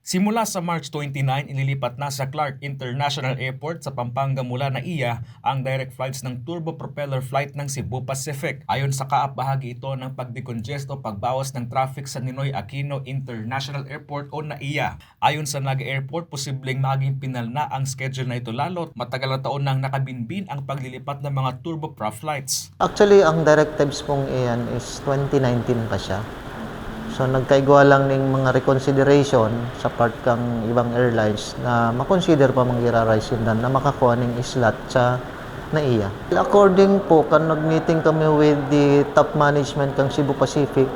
Simula sa March 29, inilipat na sa Clark International Airport sa Pampanga mula NAIA ang direct flights ng turbopropeller flight ng Cebu Pacific. Ayon sa CAAP, bahagi ito ng pagdecongest o pagbawas ng traffic sa Ninoy Aquino International Airport o NAIA. Ayon sa Naga Airport, posibleng maging pinal na ang schedule na ito lalo't matagal na taon nang nakabinbin ang paglilipat ng mga turboprop flights. Actually, ang directives pong iyan is 2019 pa siya. So nagkaigwa lang ng mga reconsideration sa part kang ibang airlines na makonsider pa mangira-rise yun na makakuha ng slot sa NAIA. According po, kan nag-meeting kami with the top management ng Cebu Pacific,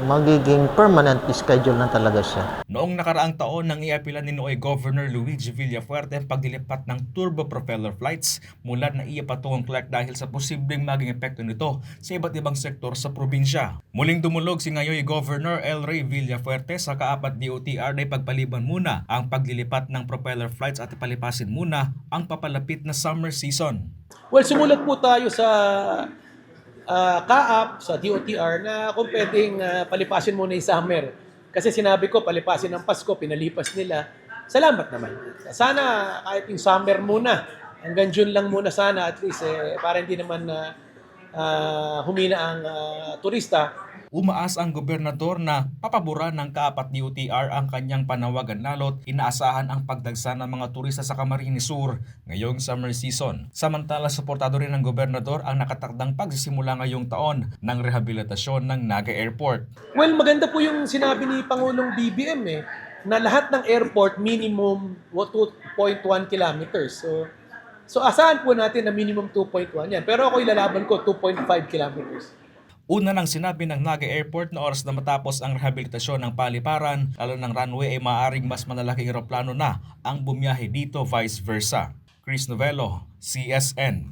magiging permanent schedule na talaga siya. Noong nakaraang taon nang iapilan ni Noy Governor Luigi Villafuerte ang paglilipat ng turbopropeller flights mula NAIA patungong Clark dahil sa posibleng maging epekto nito sa iba't ibang sektor sa probinsya. Muling dumulog si ngayon Governor El Rey Villafuerte sa kaapat DOTR na ipagpaliban muna ang paglilipat ng propeller flights at ipalipasin muna ang papalapit na summer season. Well, sumulat po tayo sa CAAP, sa DOTR na kung pwedeng palipasin muna yung summer. Kasi sinabi ko, palipasin ng Pasko, pinalipas nila. Salamat naman. Sana kahit yung summer muna, hanggang June lang muna sana at least para hindi naman humina ang turista. Umaas ang gobernador na papabura ng kaapat DOTR ang kanyang panawagan lalo't inaasahan ang pagdagsa ng mga turista sa Camarines Sur ngayong summer season. Samantala, suportado rin ng gobernador ang nakatakdang pagsisimula ngayong taon ng rehabilitasyon ng Naga Airport. Well, maganda po yung sinabi ni Pangulong BBM na lahat ng airport minimum 2.1 kilometers. So asahan po natin na minimum 2.1 yan. Pero ako ilalaban ko 2.5 kilometers. Una nang sinabi ng Naga Airport na oras na matapos ang rehabilitasyon ng paliparan, lalo ng runway ay maaaring mas malalaking eroplano na ang bumiyahe dito vice versa. Chris Novello, CSN.